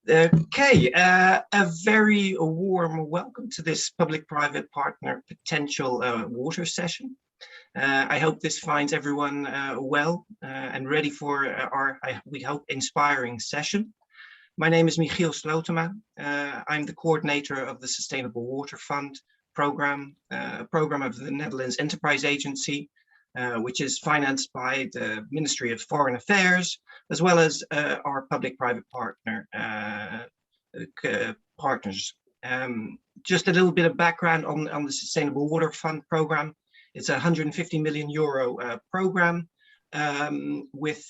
Okay, a very warm welcome to this public-private partner potential water session. I hope this finds everyone well and ready for our, we hope, inspiring session. My name is Michiel Slotema. I'm the coordinator of the Sustainable Water Fund program, a program of the Netherlands Enterprise Agency, which is financed by the Ministry of Foreign Affairs, as well as our public-private partners. Just a little bit of background on the Sustainable Water Fund program. It's a 150 million euro program with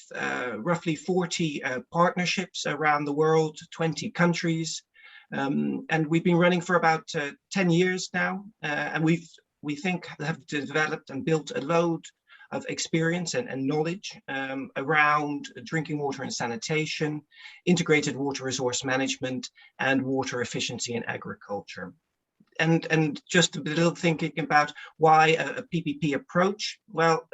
roughly 40 partnerships around the world, 20 countries. And we've been running for about 10 years now, and we think have developed and built a load of experience and knowledge around drinking water and sanitation, integrated water resource management, and water efficiency in agriculture. And just a little thinking about why a PPP approach. Well,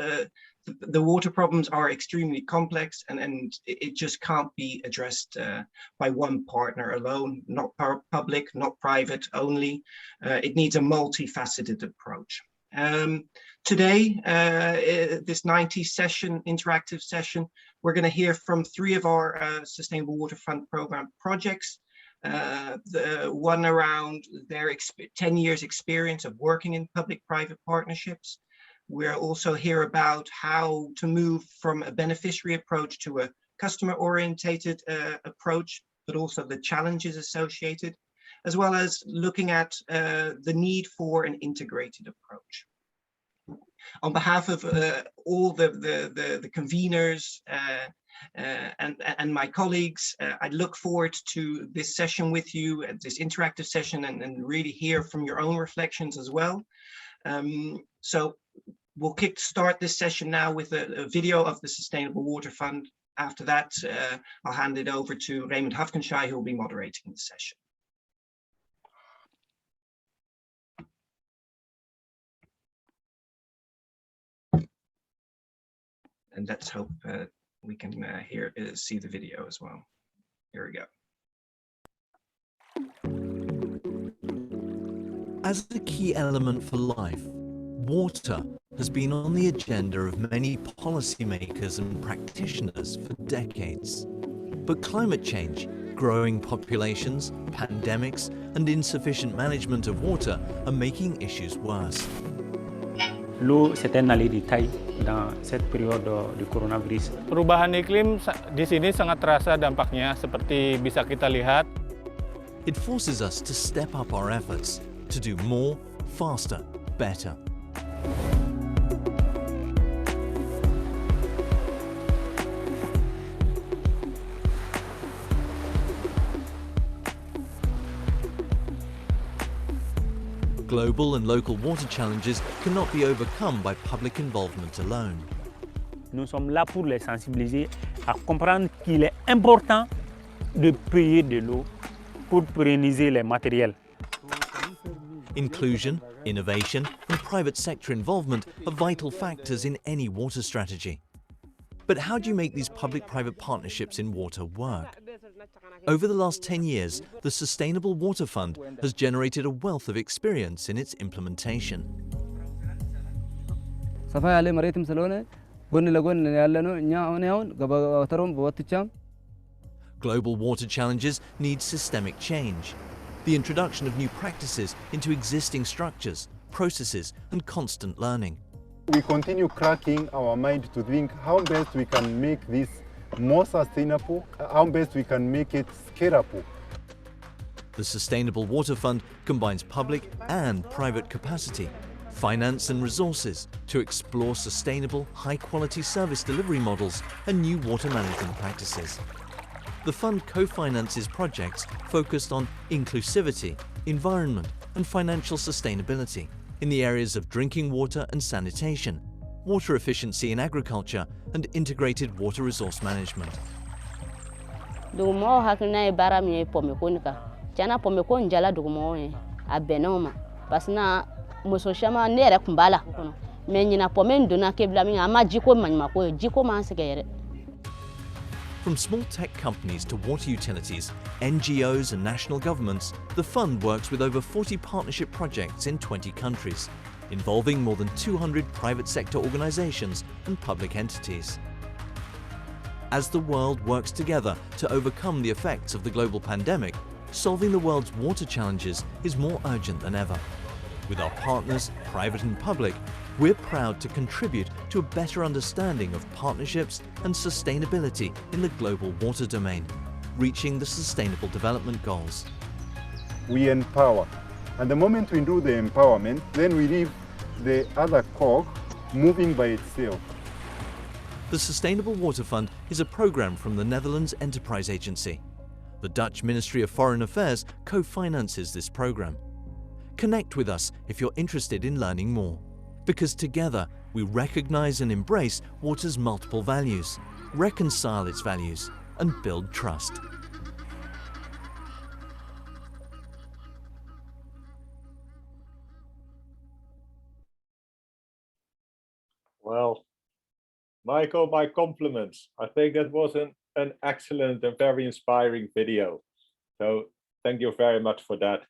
the water problems are extremely complex, and it just can't be addressed by one partner alone, not public, not private only. It needs a multifaceted approach. Today, this 90 session, interactive session, we're going to hear from 3 of our Sustainable Water Fund program projects. The one around their 10 years experience of working in public-private partnerships. We'll also hear about how to move from a beneficiary approach to a customer-orientated approach, but also the challenges associated, as well as looking at the need for an integrated approach. On behalf of all the conveners and my colleagues, I look forward to this session with you, this interactive session, and really hear from your own reflections as well. So we'll start this session now with a video of the Sustainable Water Fund. After that, I'll hand it over to Raymond Hafkenschei, who will be moderating the session. And let's hope we can see the video as well. Here we go. As a key element for life, water has been on the agenda of many policymakers and practitioners for decades. But climate change, growing populations, pandemics, and insufficient management of water are making issues worse. L'eau, c'est un allié de taille dans cette période du coronavirus. Perubahan iklim di sini sangat terasa dampaknya, seperti bisa kita lihat. It forces us to step up our efforts to do more, faster, better. Global and local water challenges cannot be overcome by public involvement alone. Nous sommes là pour les sensibiliser à comprendre qu'il est important de payer de l'eau pour pérenniser les matériels. Inclusion, innovation, and private sector involvement are vital factors in any water strategy. But how do you make these public-private partnerships in water work? Over the last 10 years, the Sustainable Water Fund has generated a wealth of experience in its implementation. Global water challenges need systemic change, the introduction of new practices into existing structures, processes, and constant learning. We continue cracking our mind to think how best we can make this more sustainable, how best we can make it scalable. The Sustainable Water Fund combines public and private capacity, finance and resources to explore sustainable, high-quality service delivery models and new water management practices. The fund co-finances projects focused on inclusivity, environment, and financial sustainability in the areas of drinking water and sanitation, water efficiency in agriculture, and integrated water resource management. Dugumo hakina e bara mi pomeko nika. Jana pomeko njala dugumo e abenoma. Pasina muso shama nere kumbala kono. Me nyina pomen dona kebla mi ama jiko manima ko jiko man sekere. From small tech companies to water utilities, NGOs and national governments, the fund works with over 40 partnership projects in 20 countries, involving more than 200 private sector organizations and public entities. As the world works together to overcome the effects of the global pandemic, solving the world's water challenges is more urgent than ever. With our partners, private and public, we're proud to contribute to a better understanding of partnerships and sustainability in the global water domain, reaching the Sustainable Development Goals. We empower. And the moment we do the empowerment, then we leave the other cog moving by itself. The Sustainable Water Fund is a program from the Netherlands Enterprise Agency. The Dutch Ministry of Foreign Affairs co-finances this program. Connect with us if you're interested in learning more, because together we recognize and embrace water's multiple values, reconcile its values, and build trust. Well, Michael, my compliments. I think that was an excellent and very inspiring video. So thank you very much for that.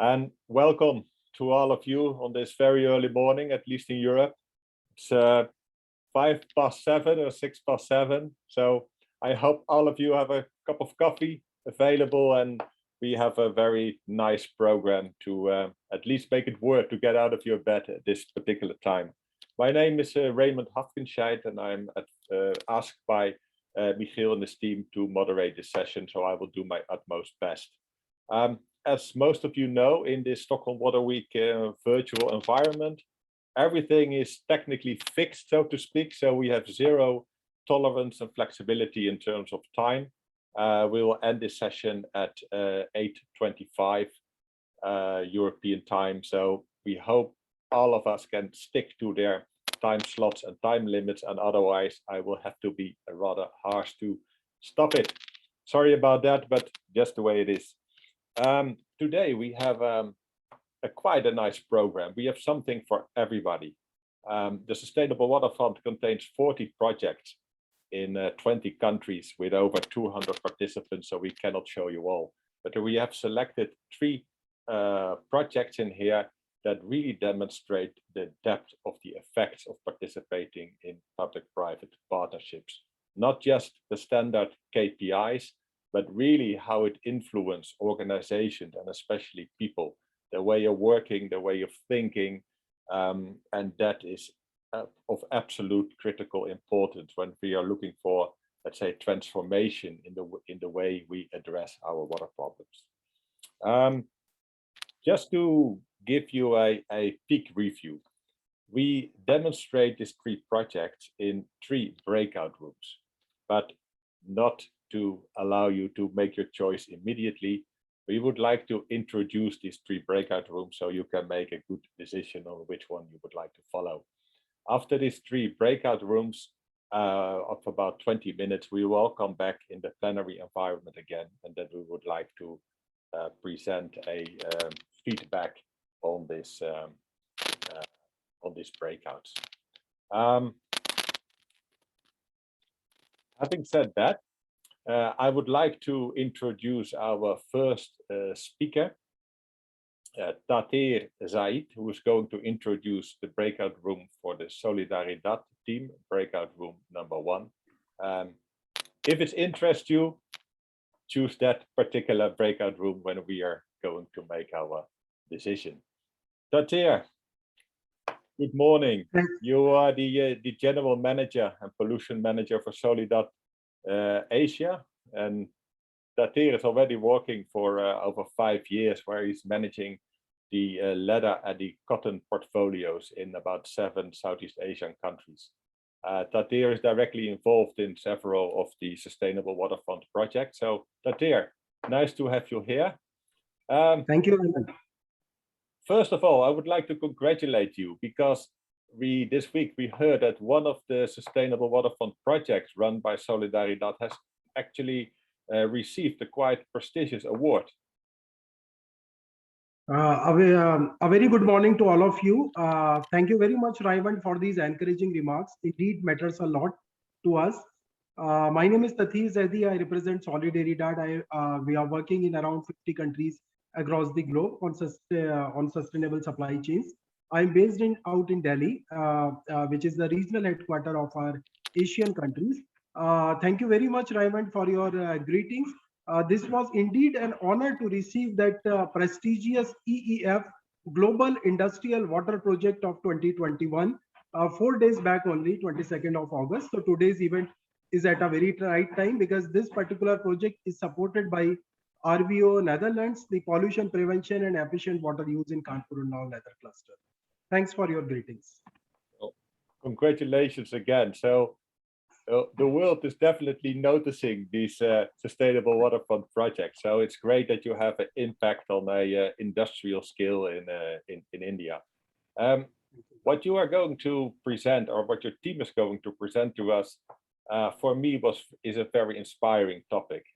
And welcome to all of you on this very early morning, at least in Europe. It's 7:05 or 7:06. So I hope all of you have a cup of coffee available, and we have a very nice program to at least make it work to get out of your bed at this particular time. My name is Raymond Hafkenscheid, and I'm asked by Michiel and his team to moderate this session, so I will do my utmost best. As most of you know, in this Stockholm Water Week virtual environment, everything is technically fixed, so to speak, so we have zero tolerance and flexibility in terms of time. We will end this session at 8:25 European time, so we hope all of us can stick to their time slots and time limits, and otherwise I will have to be rather harsh to stop it. Sorry about that, but just the way it is. Today we have quite a nice program. We have something for everybody. The Sustainable Water Fund contains 40 projects in 20 countries with over 200 participants, so we cannot show you all. But we have selected 3 projects in here that really demonstrate the depth of the effects of participating in public-private partnerships. Not just the standard KPIs, but really how it influences organizations and especially people, the way of working, the way of thinking, and that is of absolute critical importance when we are looking for, let's say, transformation in the way we address our water problems. Just to give you a peek review, we demonstrate these 3 projects in 3 breakout rooms, but not to allow you to make your choice immediately. We would like to introduce these 3 breakout rooms so you can make a good decision on which one you would like to follow. After these 3 breakout rooms of about 20 minutes, we will all come back in the plenary environment again, and then we would like to present a feedback on this on these breakouts. Having said that, I would like to introduce our first speaker, Tateer Zaid, who is going to introduce the breakout room for the Solidaridad team, breakout room number 1. If it interests you, choose that particular breakout room when we are going to make our decision. Tateer, good morning. You are the general manager and pollution manager for Solidad Asia, and Tateer is already working for over 5 years, where he's managing the leather and the cotton portfolios in about 7 Southeast Asian countries. Tateer is directly involved in several of the Sustainable Water Fund projects. So Tateer, nice to have you here. Thank you very much. First of all, I would like to congratulate you, because this week we heard that one of the Sustainable Water Fund projects run by Solidaridad has actually received a quite prestigious award. A very good morning to all of you. Thank you very much, Raymond, for these encouraging remarks. Indeed matters a lot to us. My name is Tathi Zaidi. I represent Solidaridad. We are working in around 50 countries across the globe on sustainable supply chains. I'm based out in Delhi, which is the regional headquarters of our Asian countries. Thank you very much, Raymond, for your greetings. This was indeed an honor to receive that prestigious EEF Global Industrial Water Project of 2021, 4 days back only, 22nd of August. So today's event is at a very right time because this particular project is supported by RVO Netherlands, the pollution prevention and efficient water use in Kanpur-Unnao Leather Cluster. Thanks for your greetings. Well, congratulations again. So the world is definitely noticing these sustainable waterfront projects. So it's great that you have an impact on a industrial scale in India. What you are going to present, or what your team is going to present to us, for me is a very inspiring topic.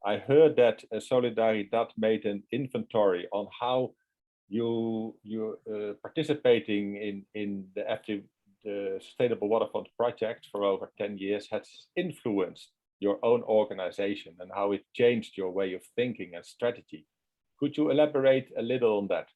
I heard that Solidaridad made an inventory on how you're participating in the Sustainable Waterfront project for over 10 years has influenced your own organization and how it changed your way of thinking and strategy. Could you elaborate a little on that?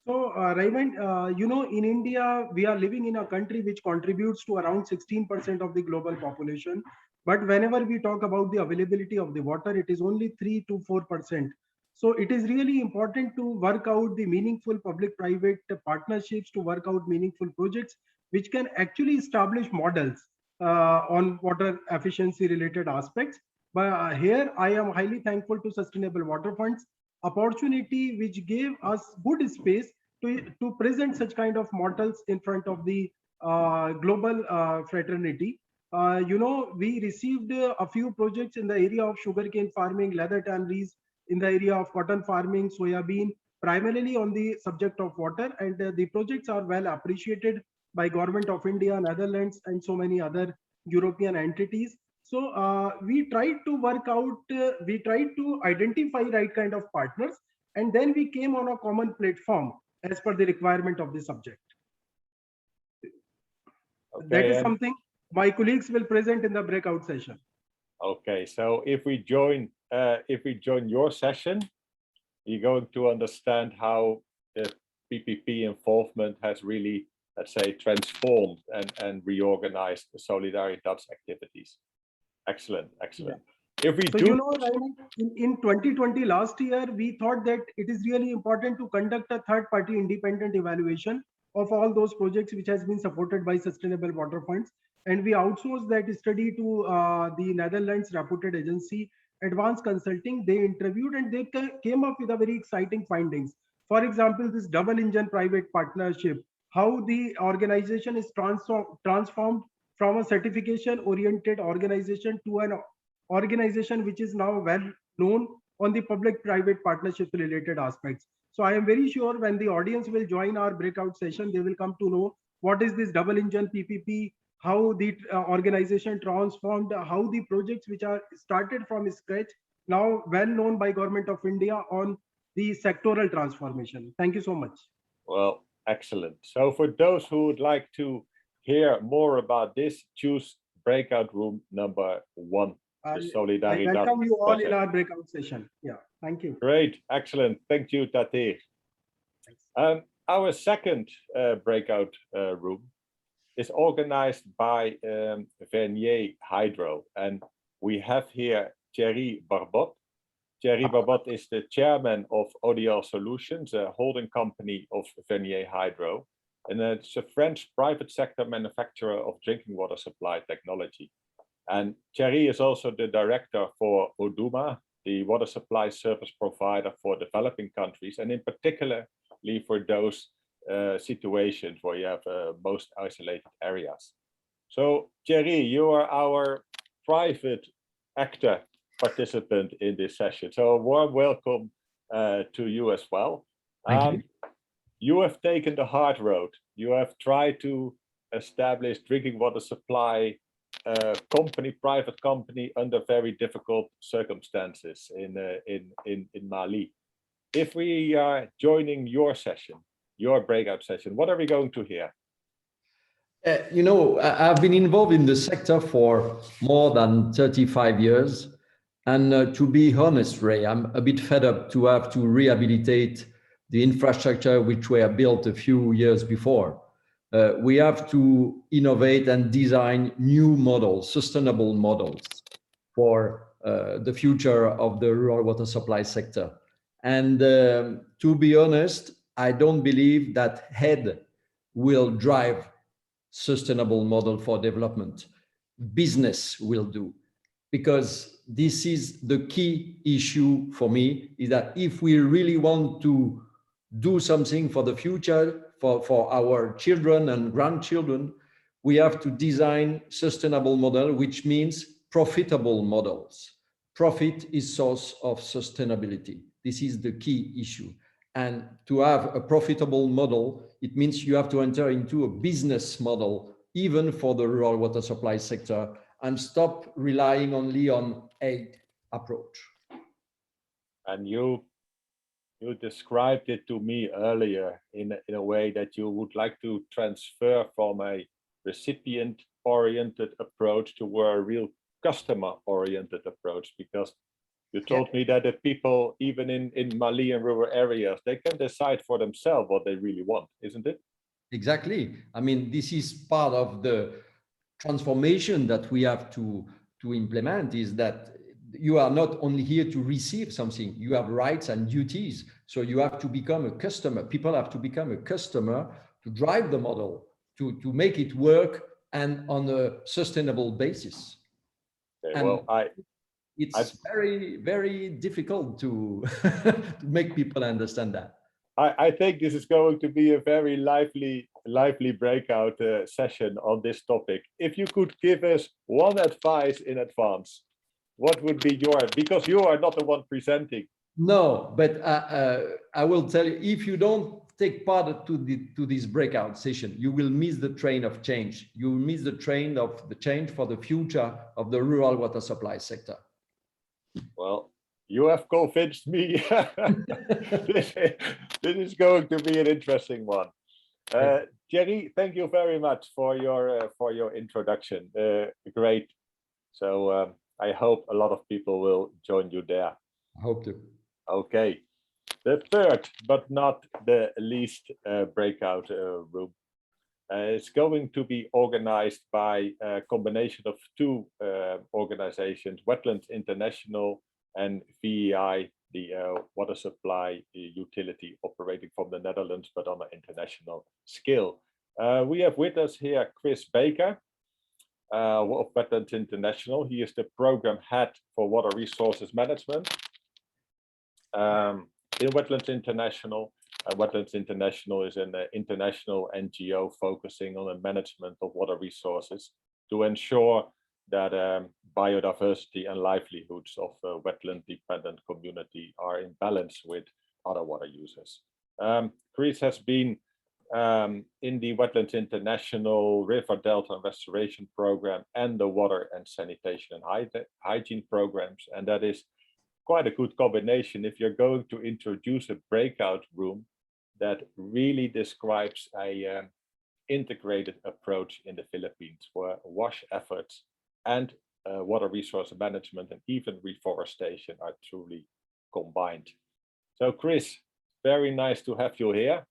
So, Raymond, in India, we are living in a country which contributes to around 16% of the global population. But whenever we talk about the availability of the water, it is only 3 to 4%. So it is really important to work out the meaningful public-private partnerships, to work out meaningful projects, which can actually establish models on water efficiency related aspects. But here I am highly thankful to Sustainable Water Funds opportunity, which gave us good space to present such kind of models in front of the global fraternity. We received a few projects in the area of sugarcane farming, leather tanneries, in the area of cotton farming, soybean, primarily on the subject of water, and the projects are well appreciated by Government of India, Netherlands, and so many other European entities. So we tried to work out, we tried to identify right kind of partners, and then we came on a common platform as per the requirement of the subject. Okay, that is something my colleagues will present in the breakout session. Okay, so if we join your session, you're going to understand how the PPP involvement has really, let's say, transformed and reorganized the Solidaridad's activities. Excellent, excellent. Yeah. If we in 2020 last year, we thought that it is really important to conduct a third-party independent evaluation of all those projects which has been supported by Sustainable Water Funds. And we outsourced that study to the Netherlands reputed agency, Advanced Consulting. They interviewed and they came up with a very exciting findings. For example, this double engine private partnership, how the organization is transformed from a certification oriented organization to an organization which is now well known on the public private partnership related aspects. So I am very sure when the audience will join our breakout session, they will come to know what is this double engine PPP, how the organization transformed, how the projects which are started from scratch, now well known by Government of India on the sectoral transformation. Thank you so much. Well, excellent. So for those who would like to hear more about this, choose breakout room number 1. I welcome you all in our breakout session. Yeah, thank you. Great, excellent. Thank you, Tatir. Our second breakout room is organized by Vanier Hydro, and we have here Thierry Barbot. Thierry Barbot is the chairman of ODL Solutions, a holding company of Vanier Hydro, and it's a French private sector manufacturer of drinking water supply technology. And Thierry is also the director for Uduma, the water supply service provider for developing countries, and in particular for those situations where you have most isolated areas. So Thierry, you are our private actor participant in this session. So a warm welcome to you as well. Thank you. You have taken the hard road. You have tried to establish drinking water supply private company under very difficult circumstances in Mali. If we are joining your session, your breakout session, what are we going to hear? You know, I've been involved in the sector for more than 35 years. And to be honest, Ray, I'm a bit fed up to have to rehabilitate the infrastructure which were built a few years before. We have to innovate and design new models, sustainable models for the future of the rural water supply sector. And to be honest, I don't believe that head will drive sustainable model for development. Business will do, because this is the key issue for me, is that if we really want to do something for the future, for our children and grandchildren, we have to design sustainable model, which means profitable models. Profit is source of sustainability. This is the key issue. And to have a profitable model, it means you have to enter into a business model, even for the rural water supply sector, and stop relying only on aid approach. And you described it to me earlier in a way that you would like to transfer from a recipient-oriented approach to a real customer-oriented approach, because you told me that the people, even in Mali and rural areas, they can decide for themselves what they really want, isn't it? Exactly. I mean, this is part of the transformation that we have to implement, is that you are not only here to receive something, you have rights and duties. So you have to become a customer. People have to become a customer to drive the model, to make it work and on a sustainable basis. Okay, and well, it's very, very difficult to, to make people understand that. I think this is going to be a very lively breakout session on this topic. If you could give us one advice in advance, what would be your, because you are not the one presenting. No, but I will tell you, if you don't take part to this breakout session, you will miss the train of change. You will miss the train of the change for the future of the rural water supply sector. Well, you have convinced me. This is going to be an interesting one. Jerry, thank you very much for your introduction. Great. So I hope a lot of people will join you there. I hope to. Okay. The third, but not the least, breakout room is going to be organized by a combination of two organizations, Wetlands International and VEI, the water supply utility operating from the Netherlands, but on an international scale. We have with us here Chris Baker of Wetlands International. He is the program head for water resources management in Wetlands International. Wetlands International is an international NGO focusing on the management of water resources to ensure that biodiversity and livelihoods of wetland-dependent community are in balance with other water users. Chris has been in the Wetlands International River Delta and Restoration Program and the Water and Sanitation and Hygiene programs, and that is quite a good combination if you're going to introduce a breakout room that really describes a integrated approach in the Philippines where WASH efforts and water resource management and even reforestation are truly combined. So Chris, very nice to have you here.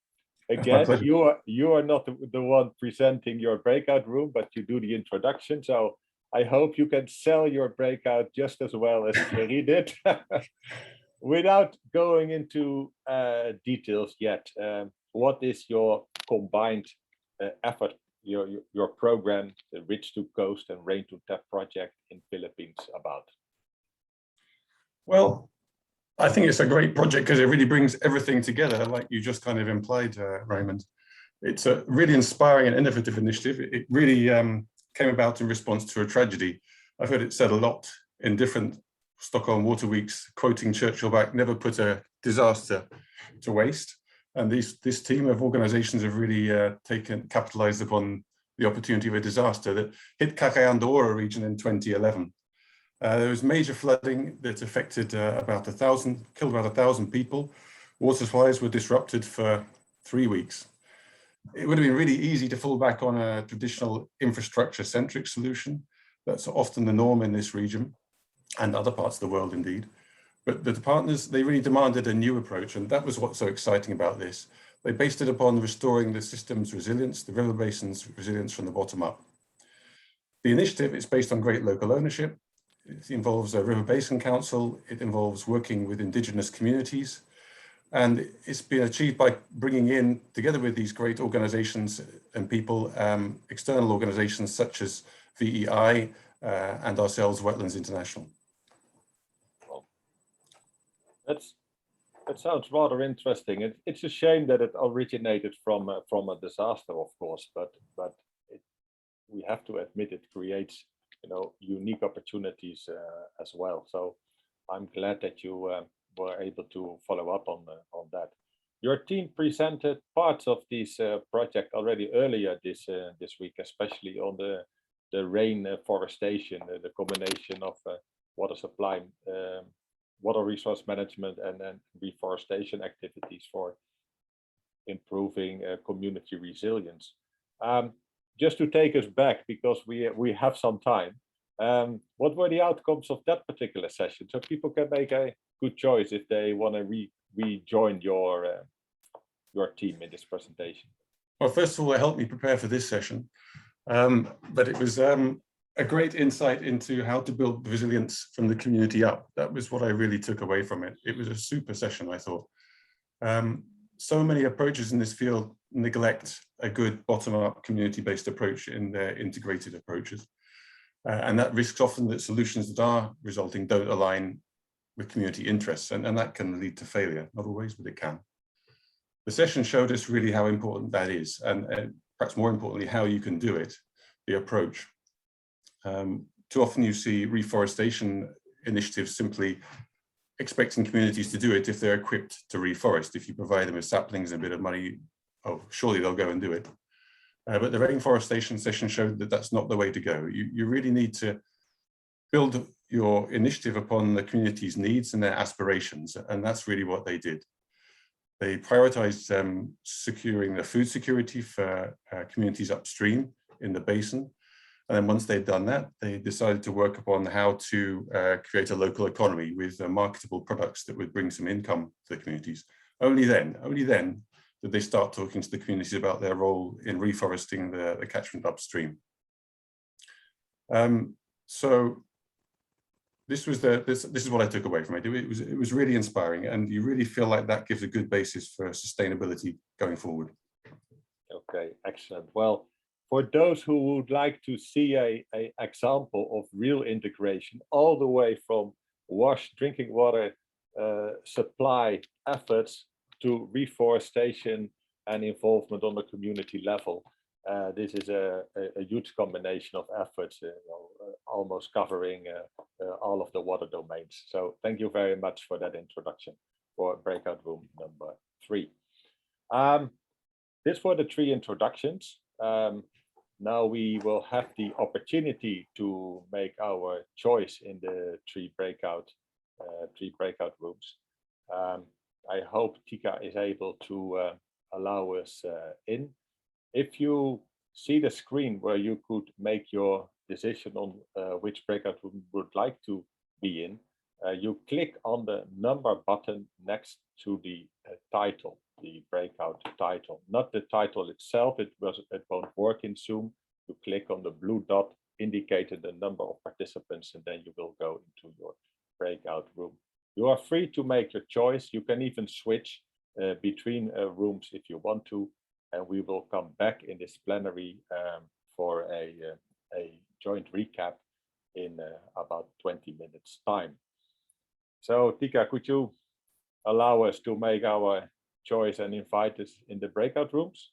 Again, you are not the one presenting your breakout room, but you do the introduction. So I hope you can sell your breakout just as well as Thierry did. Without going into details yet, what is your combined effort, your program, the Ridge to Coast and Rain to Tap project in Philippines about? Well, I think it's a great project because it really brings everything together, like you just kind of implied, Raymond. It's a really inspiring and innovative initiative. It really came about in response to a tragedy. I've heard it said a lot in different Stockholm Water Weeks, quoting Churchill back, never put a disaster to waste. And this team of organizations have really capitalized upon the opportunity of a disaster that hit Cagayan de Oro region in 2011. There was major flooding that affected killed about 1,000 people. Water supplies were disrupted for 3 weeks. it would have been really easy to fall back on a traditional infrastructure-centric solution. That's often the norm in this region and other parts of the world indeed. But the partners, they really demanded a new approach, and that was what's so exciting about this. They based it upon restoring the system's resilience, the river basin's resilience from the bottom up. The initiative is based on great local ownership. It involves a river basin council. It involves working with indigenous communities. And it's been achieved by bringing in, together with these great organizations and people, external organizations such as VEI and ourselves, Wetlands International. That sounds rather interesting. It's a shame that it originated from a disaster, of course, but we have to admit it creates, unique opportunities as well. So I'm glad that you were able to follow up on that. Your team presented parts of this project already earlier this week, especially on the rain forestation, the combination of water supply, water resource management, and then reforestation activities for improving community resilience. Just to take us back, because we have some time, what were the outcomes of that particular session? So people can make a good choice if they want to rejoin your team in this presentation. Well, first of all, it helped me prepare for this session, but it was a great insight into how to build resilience from the community up. That was what I really took away from it. It was a super session, I thought. So many approaches in this field neglect a good bottom-up community-based approach in their integrated approaches. And that risks often that solutions that are resulting don't align with community interests, and that can lead to failure. Not always, but it can. The session showed us really how important that is, and perhaps more importantly, how you can do it, the approach. Too often you see reforestation initiatives simply expecting communities to do it if they're equipped to reforest. If you provide them with saplings and a bit of money, oh, surely they'll go and do it. But the rainforestation session showed that that's not the way to go. You really need to build your initiative upon the community's needs and their aspirations, and that's really what they did. They prioritized securing the food security for communities upstream in the basin. And then once they'd done that, they decided to work upon how to create a local economy with marketable products that would bring some income to the communities. Only then did they start talking to the communities about their role in reforesting the catchment upstream. So this is what I took away from it. It was really inspiring, and you really feel like that gives a good basis for sustainability going forward. Okay, excellent. Well, for those who would like to see a example of real integration, all the way from drinking water supply efforts to reforestation and involvement on the community level, this is a huge combination of efforts, almost covering all of the water domains. So thank you very much for that introduction for breakout room number 3. These were the 3 introductions. Now we will have the opportunity to make our choice in the 3 breakout rooms. I hope Tika is able to allow us in. If you see the screen where you could make your decision on which breakout room you would like to be in, you click on the number button next to the title, the breakout title, not the title itself. It won't work in Zoom. You click on the blue dot indicating the number of participants, and then you will go into your breakout room. You are free to make your choice. You can even switch between rooms if you want to, and we will come back in this plenary for a joint recap in about 20 minutes time. So Tika, could you allow us to make our choice and invite us in the breakout rooms?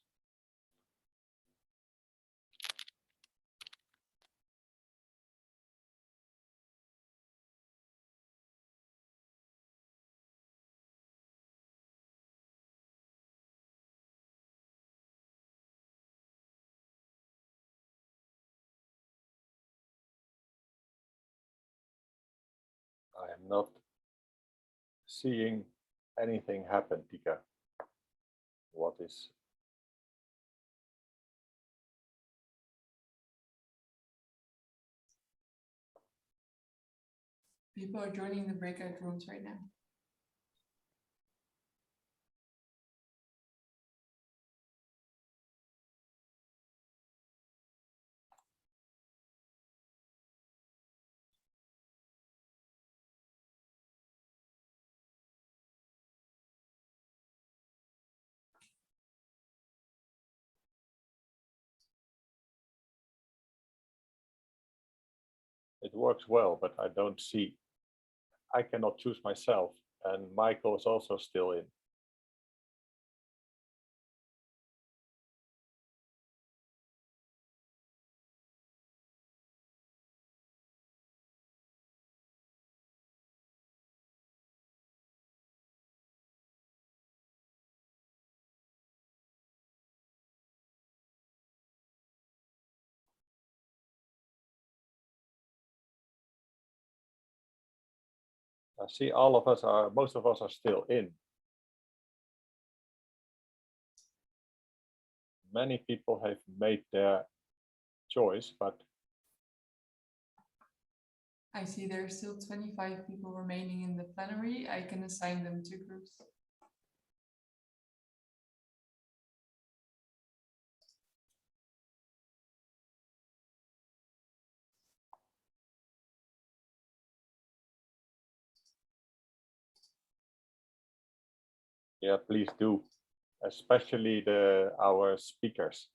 I am not seeing anything happen, Tika. What is People are joining the breakout rooms right now. It works well, but I don't see. I cannot choose myself, and Michael is also still in. I see most of us are still in. Many people have made their choice, but I see there are still 25 people remaining in the plenary. I can assign them to groups. yeah, please do, especially our speakers.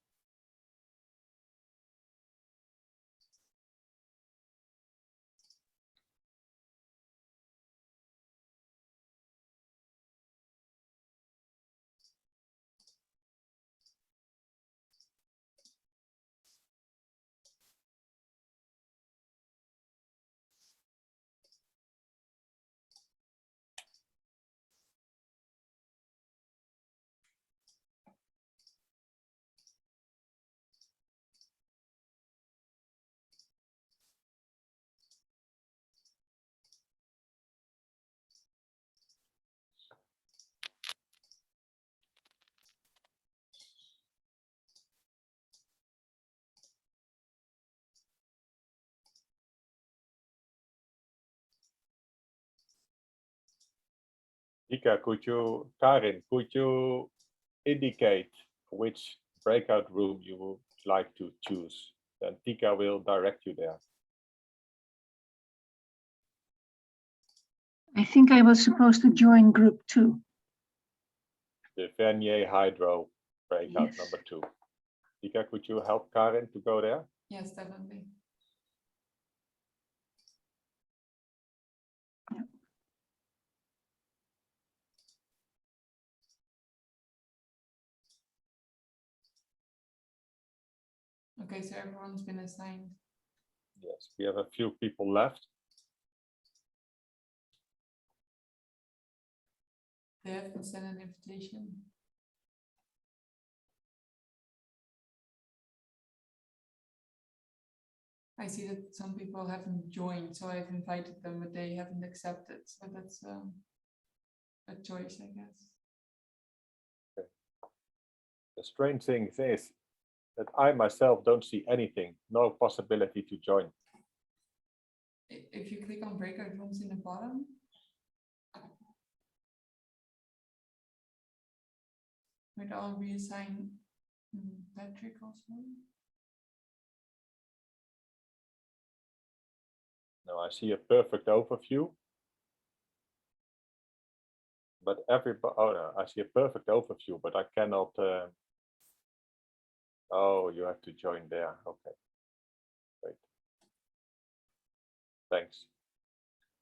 Karin, could you indicate which breakout room you would like to choose? Then Tika will direct you there. I think I was supposed to join group 2. The Vanier Hydro breakout Yes. number 2. Tika, could you help Karin to go there? Yes, definitely. Okay, so everyone's been assigned. Yes, we have a few people left. They have been sent an invitation. I see that some people haven't joined, so I've invited them, but they haven't accepted. So that's a choice, I guess. Okay. The strange thing is that I myself don't see anything, no possibility to join. If you click on breakout rooms in the bottom, might all reassign Patrick also. Now I see a perfect overview. But everybody, oh no, I see a perfect overview, but I cannot. Oh, you have to join there. Okay. Great. Thanks.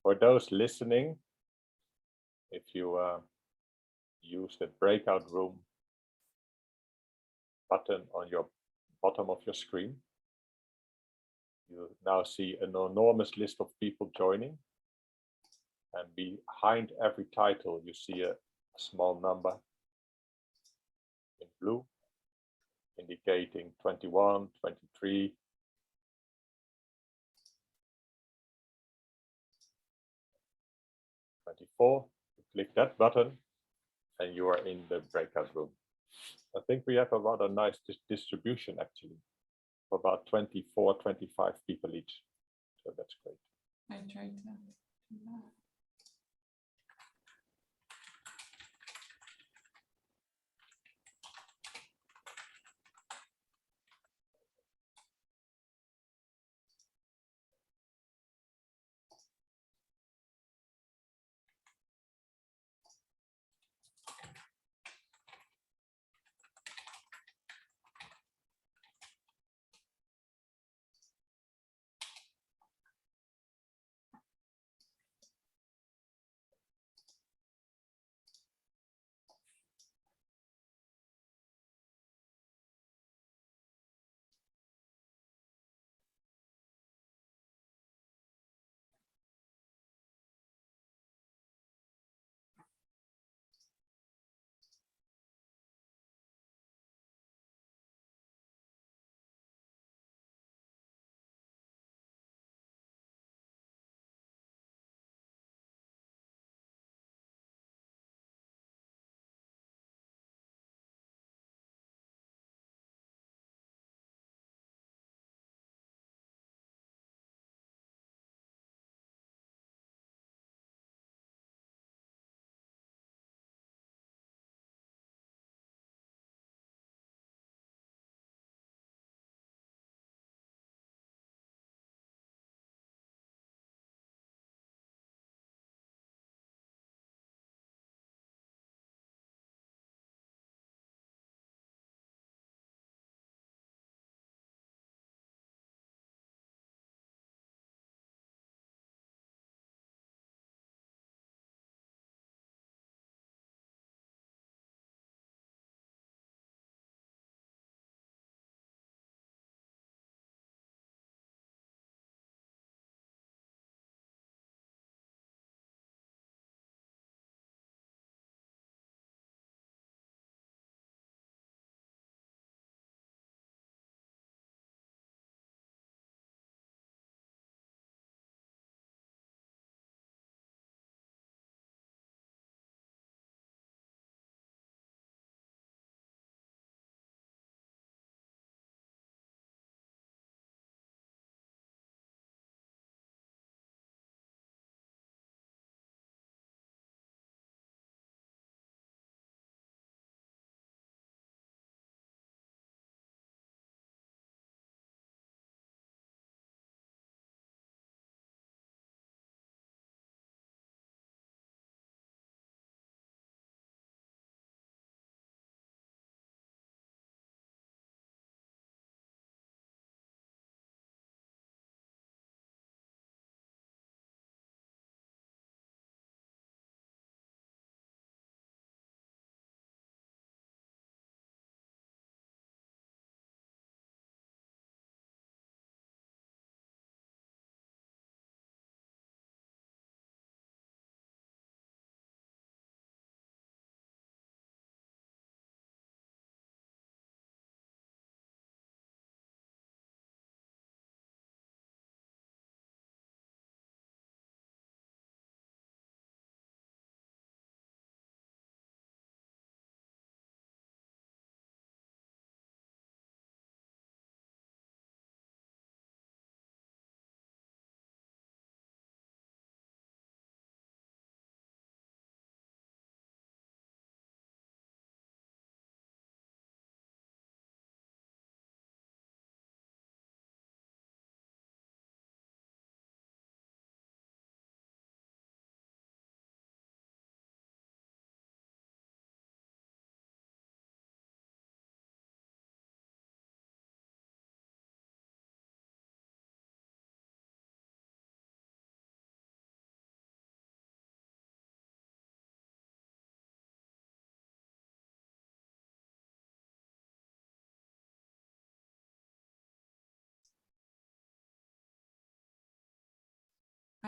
For those listening, if you use the breakout room button on your bottom of your screen, you now see an enormous list of people joining. And behind every title, you see a small number in blue, indicating 21, 23, 24. You click that button and you are in the breakout room. I think we have a rather nice distribution actually, for about 24, 25 people each. So that's great. I tried that.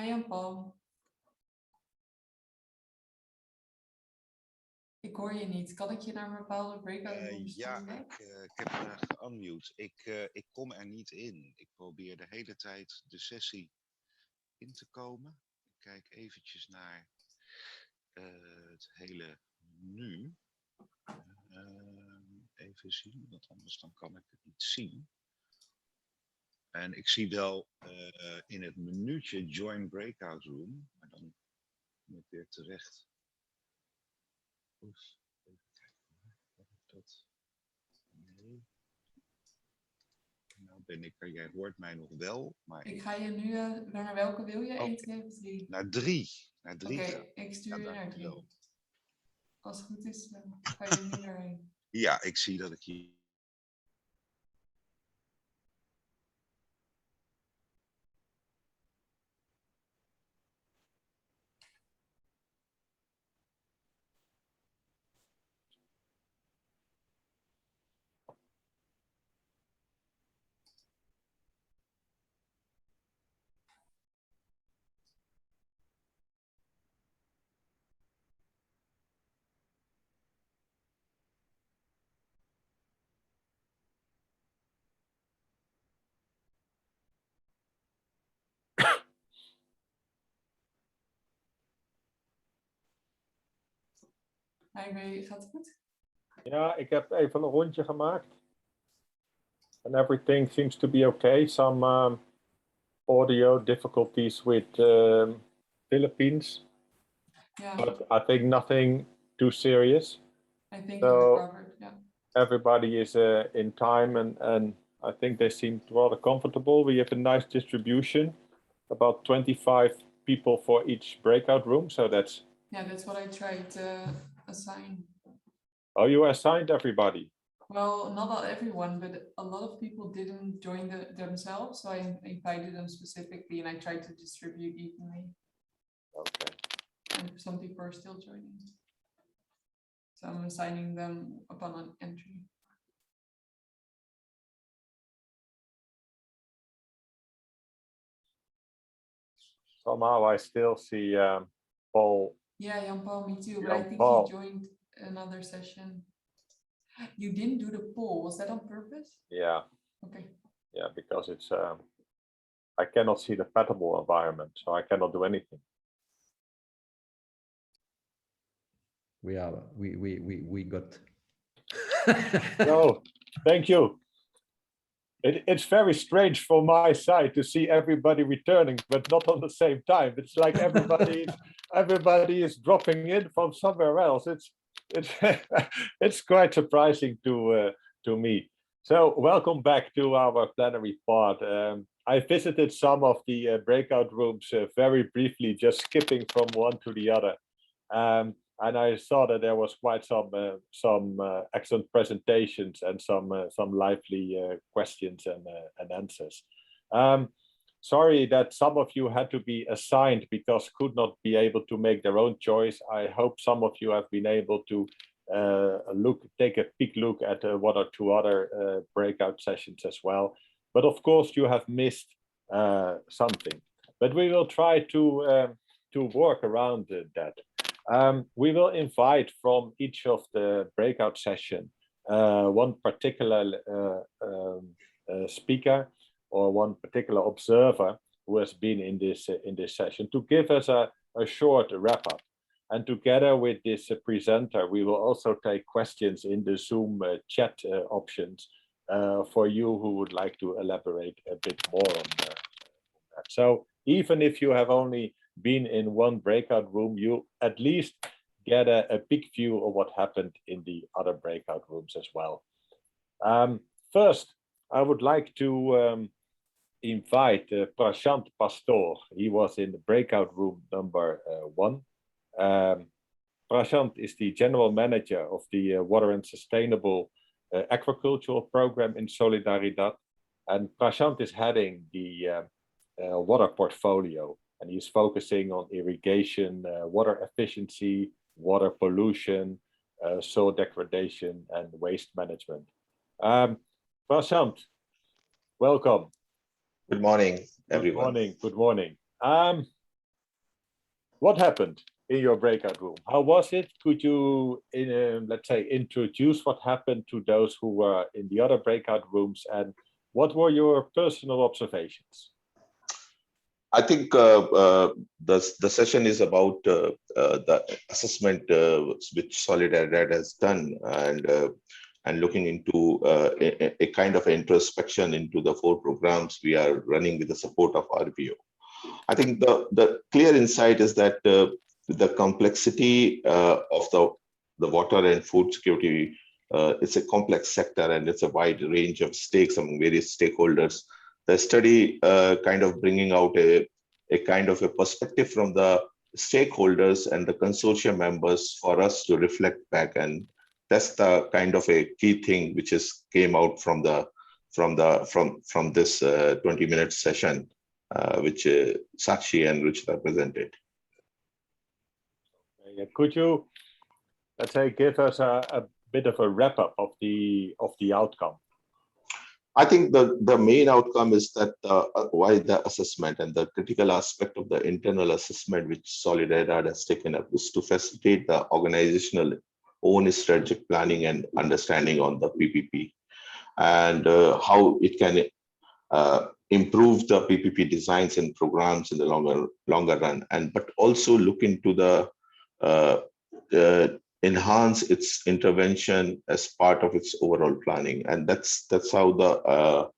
Hi Jan-Paul. Ik hoor je niet. Kan ik je naar een bepaalde breakout room sturen? Ja, ik heb geunmute. Ik kom er niet in. Ik probeer de hele tijd de sessie in te komen. Ik kijk eventjes naar het hele menu. Even zien, want anders dan kan ik het niet zien. En ik zie wel in het menuutje Join Breakout Room, maar dan moet ik weer terecht. Oef, even kijken dat. Nee. Nou ben ik er, jij hoort mij nog wel, maar Ik ga je nu, naar welke wil je? 1, 2 of 3? naar 3. Naar 3. Oké, ik stuur je naar 3. Als het goed is, ga je nu daarheen. Ja, ik zie dat ik hier. Gaat het goed? Ja, ik heb even een rondje gemaakt. And everything seems to be okay. Some audio difficulties with Philippines. Yeah. But I think nothing too serious. I think so we recovered, yeah. Everybody is in time and I think they seem rather comfortable. We have a nice distribution, about 25 people for each breakout room. So that's... Yeah, that's what I tried to assign. Oh, you assigned everybody? Well, not everyone, but a lot of people didn't join themselves. So I invited them specifically and I tried to distribute evenly. Okay. And some people are still joining. So I'm assigning them upon an entry. Somehow I still see Paul. Yeah, Jan-Paul, me too, but I think Paul. he joined another session. You didn't do the poll, was that on purpose? Yeah. Okay. Yeah, because it's I cannot see the pattable environment, so I cannot do anything. We got. No, thank you. It's very strange from my side to see everybody returning, but not on the same time. It's like everybody is dropping in from somewhere else. It's quite surprising to me. So welcome back to our plenary part. I visited some of the breakout rooms very briefly, just skipping from one to the other. And I saw that there was quite some excellent presentations and some lively questions and answers. Sorry that some of you had to be assigned because could not be able to make their own choice. I hope some of you have been able to take a peek look at one or two other breakout sessions as well. But of course you have missed something. But we will try to work around that. We will invite from each of the breakout session one particular speaker or one particular observer who has been in this session to give us a short wrap up. And together with this presenter, we will also take questions in the Zoom chat options for you who would like to elaborate a bit more on that. So even if you have only been in one breakout room, you at least get a big view of what happened in the other breakout rooms as well. First, I would like to invite Prashant Pastor. He was in the breakout room number 1. Prashant is the general manager of the Water and Sustainable Agricultural Program in Solidaridad. And Prashant is heading the water portfolio. And he's focusing on irrigation, water efficiency, water pollution, soil degradation, and waste management. Prashant, welcome. Good morning, everyone. Good morning. What happened in your breakout room? How was it? Could you, let's say, introduce what happened to those who were in the other breakout rooms, and what were your personal observations? I think the session is about the assessment which Solidaridad has done, and and looking into a kind of introspection into the 4 programs we are running with the support of RVO. I think the clear insight is that the complexity of the water and food security, it's a complex sector and it's a wide range of stakes among various stakeholders. The study kind of bringing out a kind of a perspective from the stakeholders and the consortium members for us to reflect back, and that's the kind of a key thing which is came out from this 20-minute session which Sakshi and Ruchita presented. Could you, let's say, give us a bit of a wrap up of the outcome? I think the main outcome is that why the assessment and the critical aspect of the internal assessment which Solidaridad has taken up is to facilitate the organizational own strategic planning and understanding on the PPP, and how it can improve the PPP designs and programs in the longer run, and but also look into the enhance its intervention as part of its overall planning. And that's how the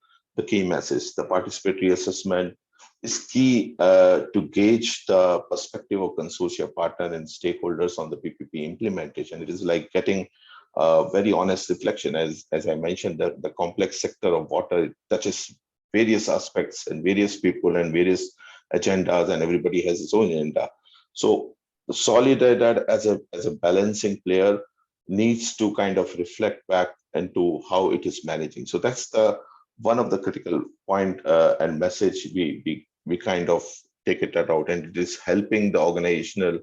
key message. The participatory assessment is key to gauge the perspective of consortia partner and stakeholders on the PPP implementation. It is like getting a very honest reflection. As I mentioned, that the complex sector of water touches various aspects and various people and various agendas, and everybody has its own agenda. So Solidaridad as a balancing player needs to kind of reflect back into how it is managing. So that's the one of the critical point and message we kind of take it out, and it is helping the organizational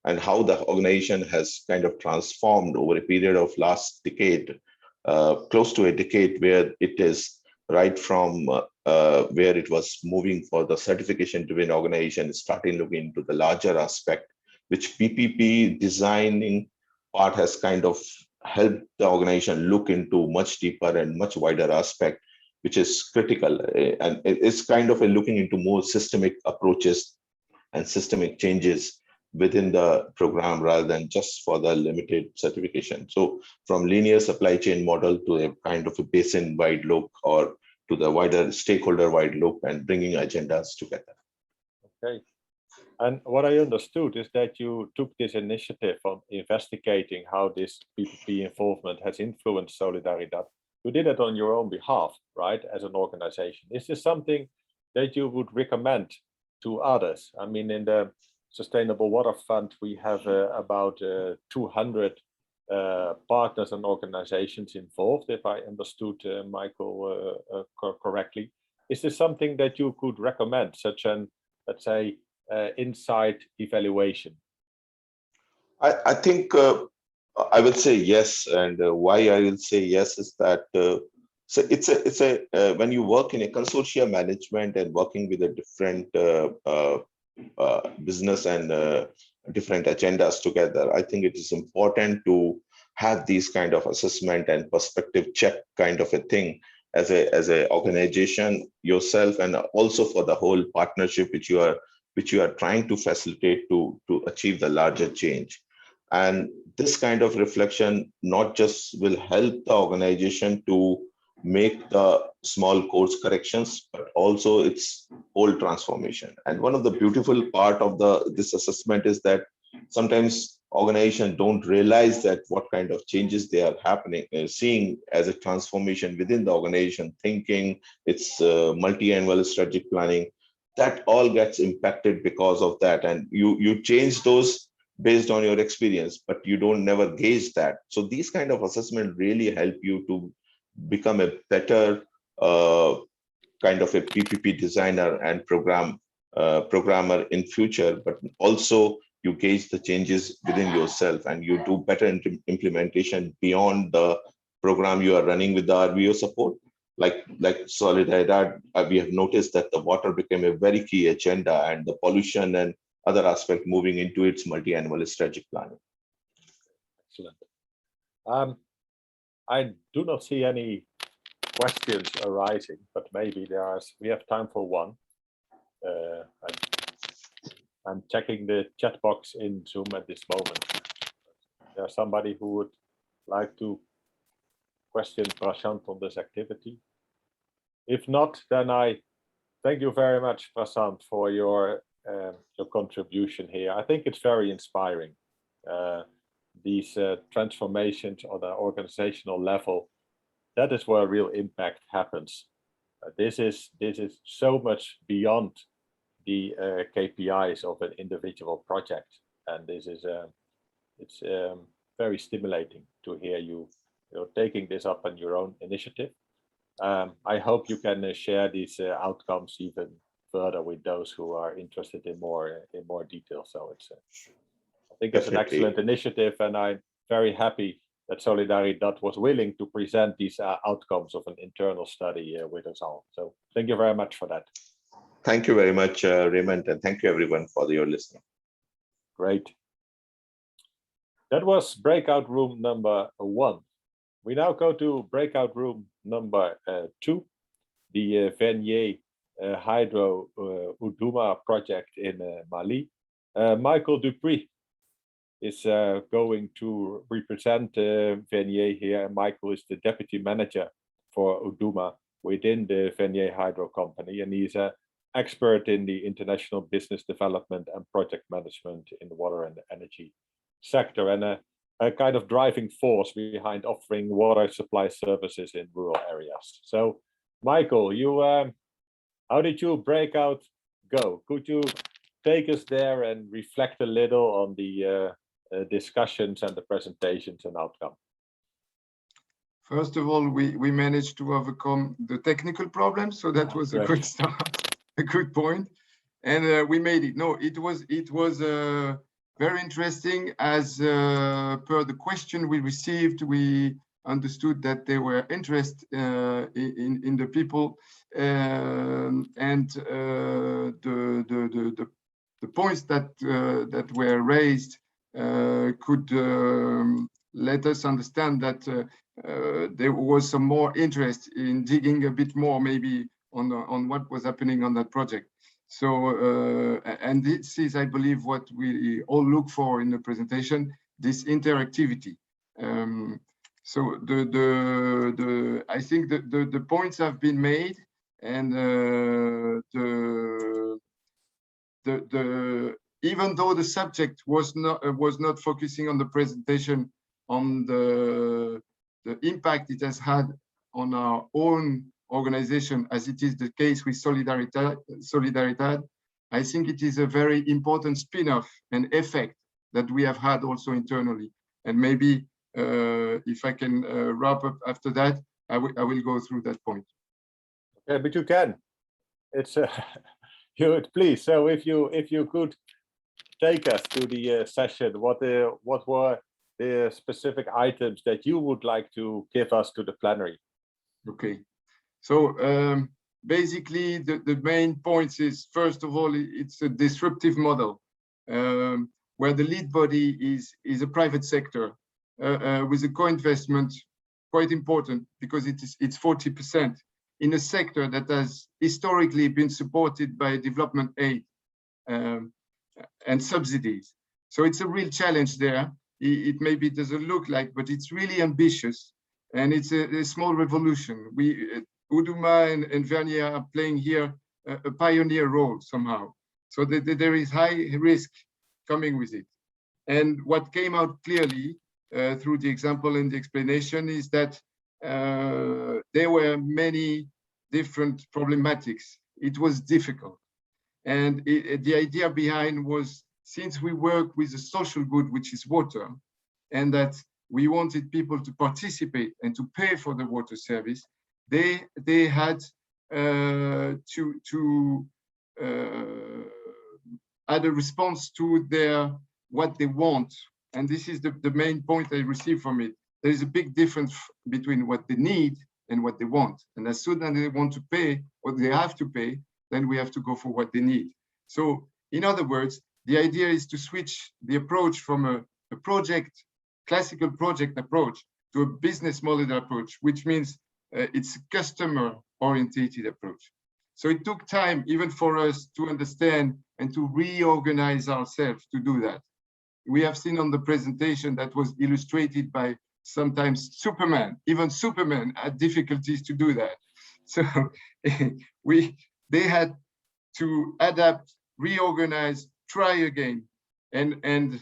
and how the organization has kind of transformed over a period of last decade, close to a decade, where it is right from where it was moving for the certification-driven organization, starting looking into the larger aspect, which PPP designing part has kind of helped the organization look into much deeper and much wider aspect, which is critical. And it's kind of a looking into more systemic approaches and systemic changes within the program rather than just for the limited certification. So from linear supply chain model to a kind of a basin-wide look, or to the wider stakeholder-wide look, and bringing agendas together. Okay. And what I understood is that you took this initiative on investigating how this PPP involvement has influenced Solidaridad. You did it on your own behalf, right, as an organization. Is this something that you would recommend to others? I mean, in the Sustainable Water Fund, we have about 200 partners and organizations involved, if I understood Michael correctly. Is this something that you could recommend, such an, let's say, inside evaluation? I think I would say yes, and why I will say yes is that so it's a when you work in a consortia management and working with a different business and different agendas together, I think it is important to have these kind of assessment and perspective check kind of a thing as a organization yourself, and also for the whole partnership which you are trying to facilitate to achieve the larger change. And this kind of reflection not just will help the organization to make the small course corrections, but also its whole transformation. And one of the beautiful part of this assessment is that sometimes organizations don't realize that what kind of changes they are happening, seeing as a transformation within the organization, thinking it's multi-annual strategic planning, that all gets impacted because of that. And you change those based on your experience, but you don't never gauge that. So these kind of assessment really help you to become a better kind of a PPP designer and programmer in future, but also you gauge the changes within yourself and you do better implementation beyond the program you are running with the RVO support. Like Solidaridad, we have noticed that the water became a very key agenda, and the pollution and other aspect moving into its multi-annual strategic planning. Excellent. I do not see any questions arising, but maybe we have time for one. I'm checking the chat box in Zoom at this moment. There's somebody who would like to question Prashant on this activity? If not, then I thank you very much, Prashant, for your contribution here. I think it's very inspiring. These transformations on an organizational level, that is where real impact happens. This is so much beyond the KPIs of an individual project, and this is it's very stimulating to hear you taking this up on your own initiative. I hope you can share these outcomes even further with those who are interested in more detail. So it's I think it's an excellent initiative, and I'm very happy that Solidaridad was willing to present these outcomes of an internal study with us all. So thank you very much for that. Thank you very much, Raymond, and thank you everyone for your listening. Great. That was breakout room number 1. We now go to breakout room number 2, the Vanier Hydro Uduma project in Mali. Michael Dupree is going to represent Vanier here. And Michael is the deputy manager for Uduma within the Vanier Hydro company, and he's an expert in the international business development and project management in the water and energy sector, and a kind of driving force behind offering water supply services in rural areas. So, Michael, you how did your breakout go? Could you take us there and reflect a little on the discussions and the presentations and outcome? First of all, we managed to overcome the technical problems, so that was a good start, a good point, and we made it. No, it was very interesting. As per the question we received, we understood that they were interested in the people, and the points that were raised could let us understand that there was some more interest in digging a bit more, maybe on what was happening on that project. So, and this is, I believe, what we all look for in the presentation, this interactivity. So I think the points have been made, and even though the subject was not focusing on the presentation on the impact it has had on our own organization, as it is the case with Solidaridad, I think it is a very important spin-off and effect that we have had also internally. And maybe if I can wrap up after that, I will go through that point. Okay, but you can. It's you please. So if you could take us to the session, what were the specific items that you would like to give us to the plenary? Okay. So basically, the main points is, first of all, it's a disruptive model where the lead body is a private sector with a co-investment, quite important because it's 40% in a sector that has historically been supported by development aid and subsidies. So it's a real challenge there. It maybe doesn't look like, but it's really ambitious, and it's a small revolution. Uduma and Vanier are playing here a pioneer role somehow. So there is high risk coming with it. And what came out clearly through the example and the explanation is that there were many different problematics. It was difficult. And the idea behind was, since we work with a social good, which is water, and that we wanted people to participate and to pay for the water service, they had to add a response to what they want. And this is the main point I received from it. There is a big difference between what they need and what they want. And as soon as they want to pay what they have to pay, then we have to go for what they need. So in other words, the idea is to switch the approach from a classical project approach to a business model approach, which means it's a customer-oriented approach. So it took time even for us to understand and to reorganize ourselves to do that. We have seen on the presentation that was illustrated by sometimes Superman, even Superman had difficulties to do that. So they had to adapt, reorganize, try again. And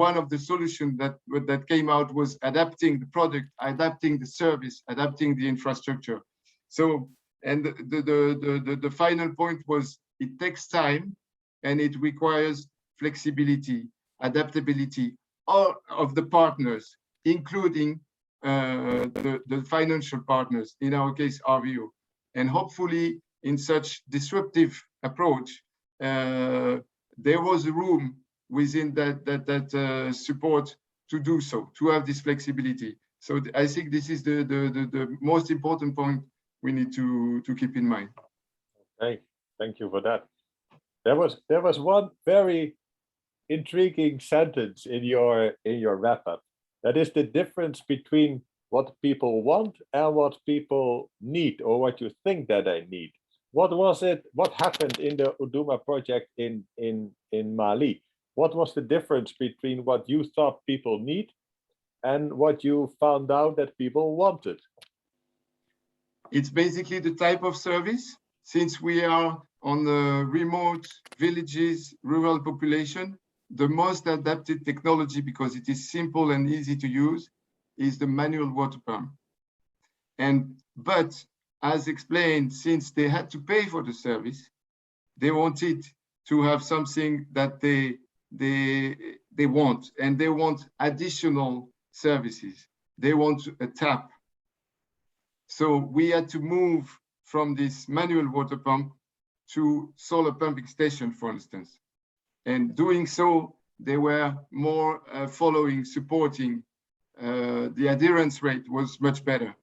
one of the solutions that came out was adapting the product, adapting the service, adapting the infrastructure. So, and the final point was it takes time and it requires flexibility, adaptability, all of the partners, including the financial partners, in our case, RVO. And hopefully in such disruptive approach, there was a room within that support to do so, to have this flexibility. So I think this is the most important point we need to keep in mind. Okay, thank you for that. There was one very intriguing sentence in your wrap-up. That is the difference between what people want and what people need, or what you think that they need. What was it? What happened in the Uduma project in Mali? What was the difference between what you thought people need and what you found out that people wanted? It's basically the type of service. Since we are on the remote villages, rural population, the most adapted technology, because it is simple and easy to use, is the manual water pump. But as explained, since they had to pay for the service, they wanted to have something that they want, and they want additional services. They want a tap. So we had to move from this manual water pump to solar pumping station, for instance. And doing so, they were more following, supporting. The adherence rate was much better.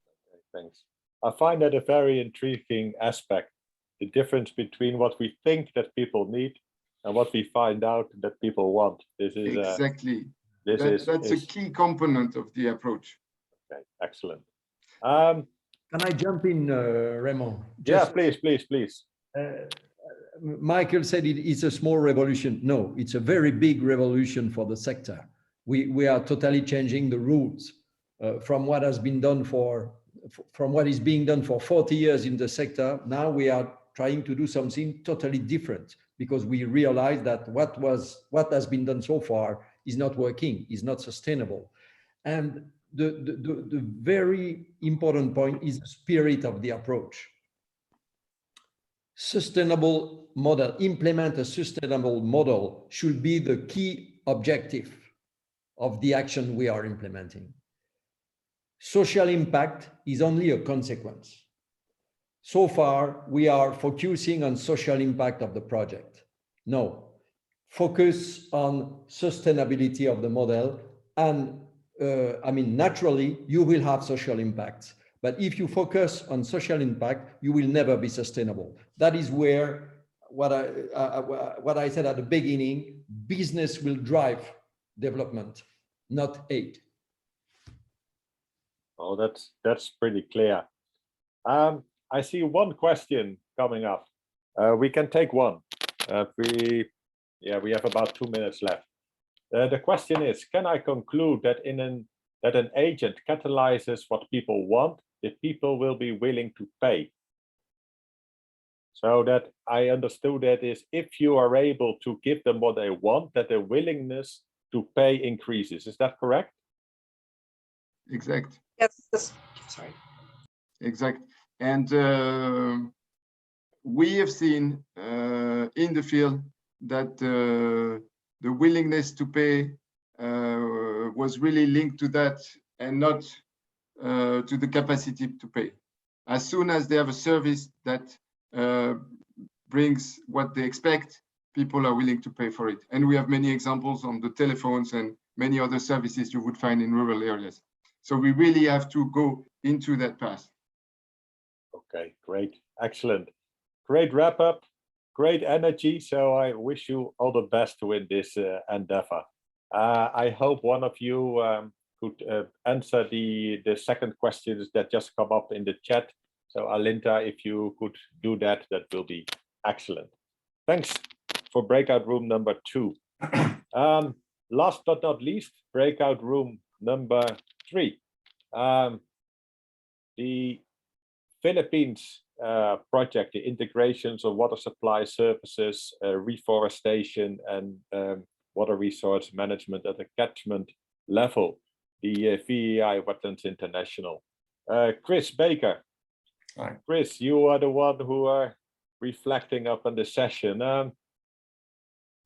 Okay, thanks. I find that a very intriguing aspect, the difference between what we think that people need and what we find out that people want. This is exactly. That's a key component of the approach. Okay, excellent. Can I jump in, Raymond? Yeah, please. Michael said it's a small revolution. No, it's a very big revolution for the sector. We are totally changing the rules from what has been done from what is being done for 40 years in the sector. Now we are trying to do something totally different, because we realize that what has been done so far is not working, is not sustainable. And the very important point is the spirit of the approach. Sustainable model, implement a sustainable model should be the key objective of the action we are implementing. Social impact is only a consequence. So far, we are focusing on social impact of the project. No, focus on sustainability of the model. And naturally, you will have social impacts. But if you focus on social impact, you will never be sustainable. That is where what I said at the beginning, business will drive development, not aid. Oh, that's pretty clear. I see one question coming up. We can take one. We have about 2 minutes left. The question is, can I conclude that that an agent catalyzes what people want, if people will be willing to pay? So that I understood that is, if you are able to give them what they want, that their willingness to pay increases. Is that correct? Exact. Yes. Sorry. Exact. And we have seen in the field that the willingness to pay was really linked to that, and not to the capacity to pay. As soon as they have a service that brings what they expect, people are willing to pay for it. And we have many examples on the telephones and many other services you would find in rural areas. So we really have to go into that path. Okay, great, excellent. Great wrap up, great energy. So I wish you all the best in this endeavor. I hope one of you could answer the second questions that just come up in the chat. So Alinta, if you could do that, that will be excellent. Thanks for breakout room number 2. last but not least, breakout room number 3. The Philippines project, the integrations of water supply services, reforestation, and water resource management at the catchment level, the VEI Wetlands International. Chris Baker. Hi. Chris, you are the one who are reflecting up on the session.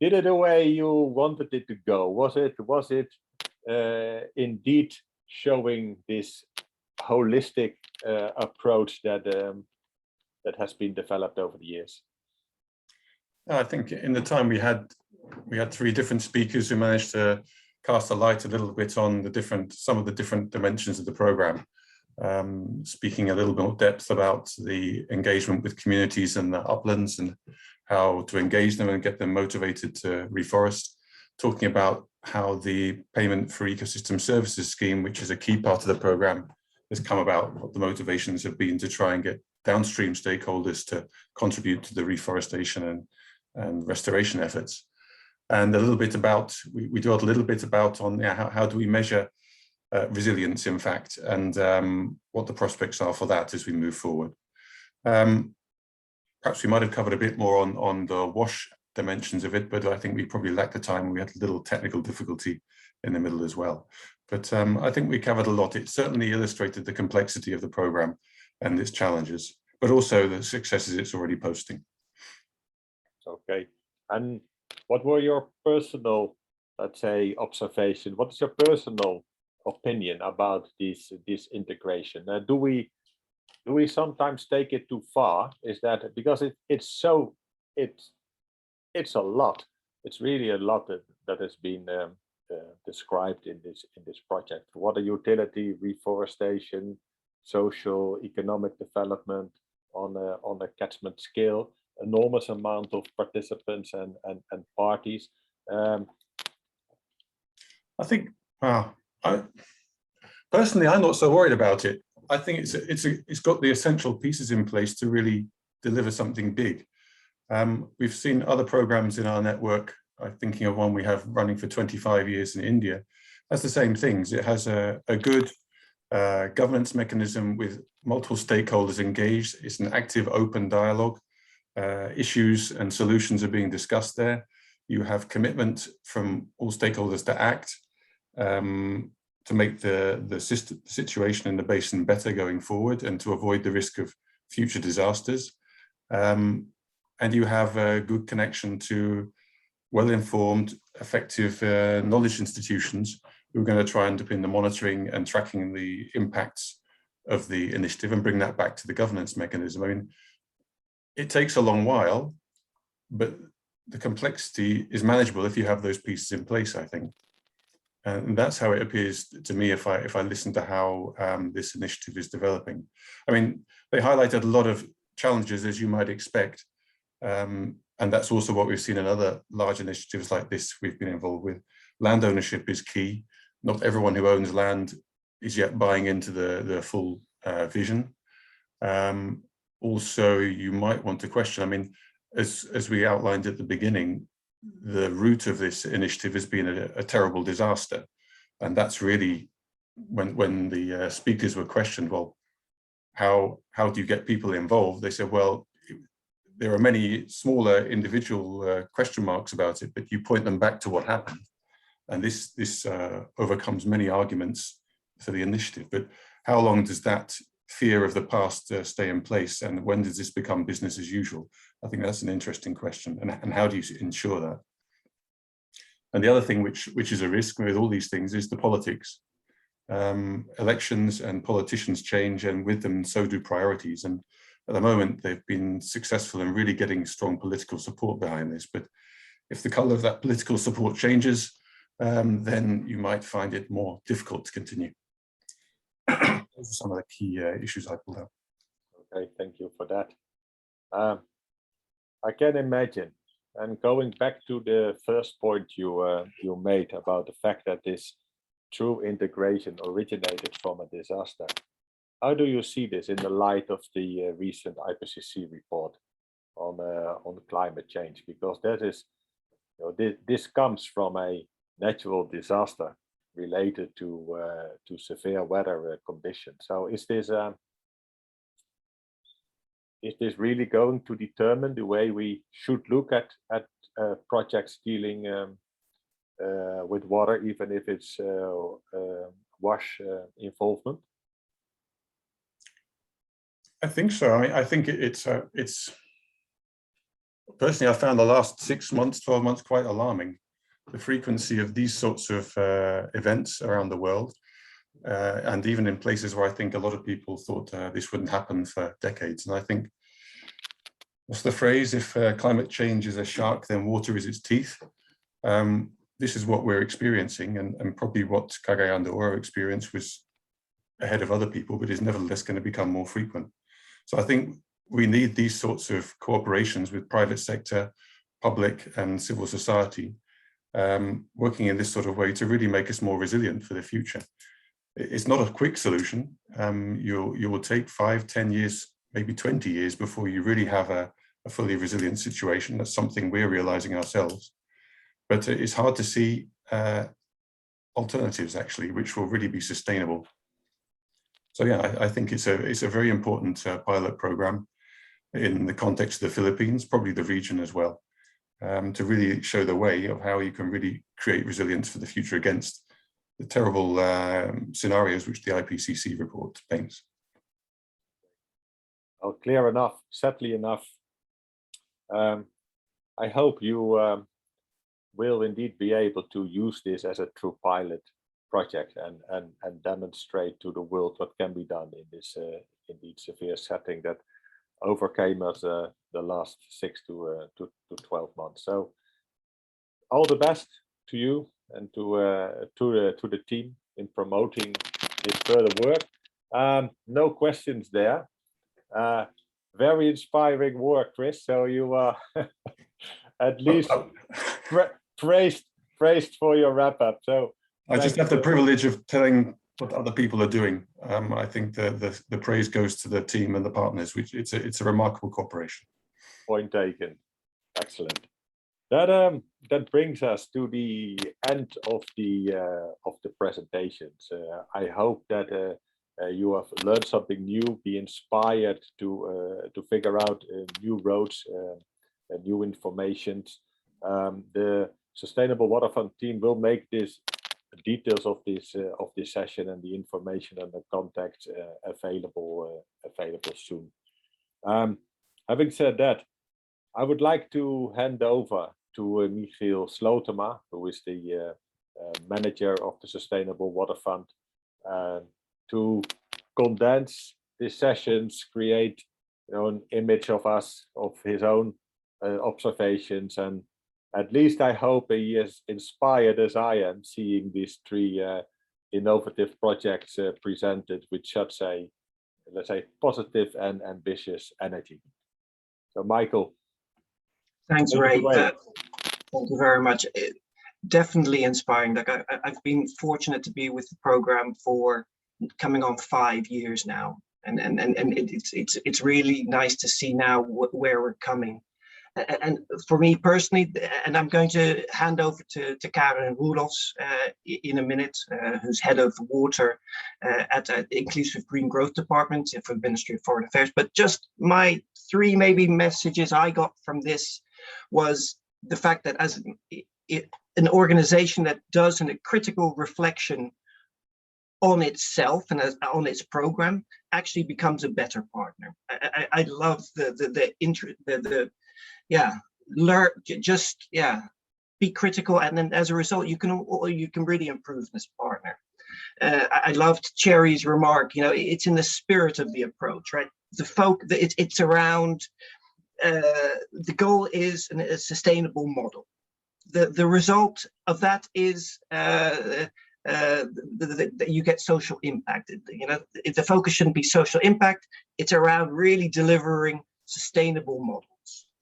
Did it the way you wanted it to go? Was it indeed showing this holistic approach that that has been developed over the years? I think in the time we had 3 different speakers who managed to cast a light a little bit on some of the different dimensions of the program, speaking a little more depth about the engagement with communities and the uplands and how to engage them and get them motivated to reforest, talking about how the payment for ecosystem services scheme, which is a key part of the program, has come about, what the motivations have been to try and get downstream stakeholders to contribute to the reforestation and restoration efforts. And a little bit about, we dwelled a little bit about on how do we measure resilience, in fact, and what the prospects are for that as we move forward. Perhaps we might have covered a bit more on the WASH dimensions of it, but I think we probably lacked the time. We had a little technical difficulty in the middle as well. But I think we covered a lot. It certainly illustrated the complexity of the program and its challenges, but also the successes it's already posting. Okay. And what were your personal, let's say, observation? What is your personal opinion about this integration? Do we sometimes take it too far? Is that because it's a lot? It's really a lot that has been described in this project. Water utility, reforestation, social, economic development on a catchment scale, enormous amount of participants and parties. I think, personally, I'm not so worried about it. I think it's got the essential pieces in place to really deliver something big. We've seen other programs in our network. I'm thinking of one we have running for 25 years in India. Has the same things. It has a good governance mechanism with multiple stakeholders engaged. It's an active, open dialogue. Issues and solutions are being discussed there. You have commitment from all stakeholders to act to make the situation in the basin better going forward and to avoid the risk of future disasters. And you have a good connection to well-informed, effective knowledge institutions who are going to try and underpin the monitoring and tracking the impacts of the initiative and bring that back to the governance mechanism. I mean, it takes a long while, but the complexity is manageable if you have those pieces in place, I think. And that's how it appears to me if I listen to how this initiative is developing. I mean, they highlighted a lot of challenges, as you might expect. And that's also what we've seen in other large initiatives like this we've been involved with. Land ownership is key. Not everyone who owns land is yet buying into the full vision. Also, you might want to question, I mean, as we outlined at the beginning, the root of this initiative has been a terrible disaster. And that's really when the speakers were questioned, well, how do you get people involved? They said, well, there are many smaller individual question marks about it, but you point them back to what happened. And this overcomes many arguments for the initiative. But how long does that fear of the past stay in place? And when does this become business as usual? I think that's an interesting question. And how do you ensure that? And the other thing which is a risk with all these things is the politics. Elections and politicians change, and with them so do priorities. And at the moment, they've been successful in really getting strong political support behind this. But if the color of that political support changes, then you might find it more difficult to continue. Those are some of the key issues I pulled out. Okay, thank you for that. I can imagine, and going back to the first point you made about the fact that this true integration originated from a disaster. How do you see this in the light of the recent IPCC report on climate change? Because that is, this comes from a natural disaster related to severe weather conditions. So is this really going to determine the way we should look at projects dealing with water, even if it's wash involvement? I think so. I think it's personally, I found the last 6 months, 12 months quite alarming. The frequency of these sorts of events around the world, and even in places where I think a lot of people thought this wouldn't happen for decades. And I think, what's the phrase? If climate change is a shark, then water is its teeth. This is what we're experiencing, and probably what Cagayan de Oro experienced was ahead of other people, but is nevertheless going to become more frequent. So I think we need these sorts of cooperations with private sector, public and civil society, working in this sort of way to really make us more resilient for the future. It's not a quick solution. You will take 5, 10 years, maybe 20 years before you really have a fully resilient situation. That's something we're realizing ourselves. But it's hard to see alternatives, actually, which will really be sustainable. So yeah, I think it's a very important pilot program in the context of the Philippines, probably the region as well, to really show the way of how you can really create resilience for the future against the terrible scenarios which the IPCC report paints. Oh, clear enough, sadly enough. I hope you will indeed be able to use this as a true pilot project and demonstrate to the world what can be done in this indeed severe setting that overcame us the last 6 to 12 months. So all the best to you and to the team in promoting this further work. No questions there. Very inspiring work, Chris. So you are at least praised for your wrap up. So I just have the privilege of telling what other people are doing. I think the praise goes to the team and the partners, which it's a remarkable cooperation. Point taken. Excellent. That brings us to the end of the presentations. I hope that you have learned something new, be inspired to figure out new roads, new information. The Sustainable Water Fund team will make this details of this session and the information and the contacts available soon. Having said that, I would like to hand over to Michiel Slotema, who is the manager of the Sustainable Water Fund, to condense these sessions, create an image of us, of his own observations, and at least I hope he is inspired as I am, seeing these 3 innovative projects presented with such a, let's say, positive and ambitious energy. So, Michael. Thanks, Ray. Thank you very much. Definitely inspiring. Like I've been fortunate to be with the program for coming on 5 years now, and it's really nice to see now where we're coming. And for me personally, and I'm going to hand over to Karen Roelofs in a minute, who's head of water at the Inclusive Green Growth Department for the Ministry of Foreign Affairs. But just my 3 maybe messages I got from this was the fact that as an organization that does a critical reflection on itself and on its program actually becomes a better partner. I love be critical, and then as a result you can really improve this partner. I loved Cherry's remark, it's in the spirit of the approach, right? It's around the goal is a sustainable model. The result of that is that you get social impact. The focus shouldn't be social impact. It's around really delivering sustainable models.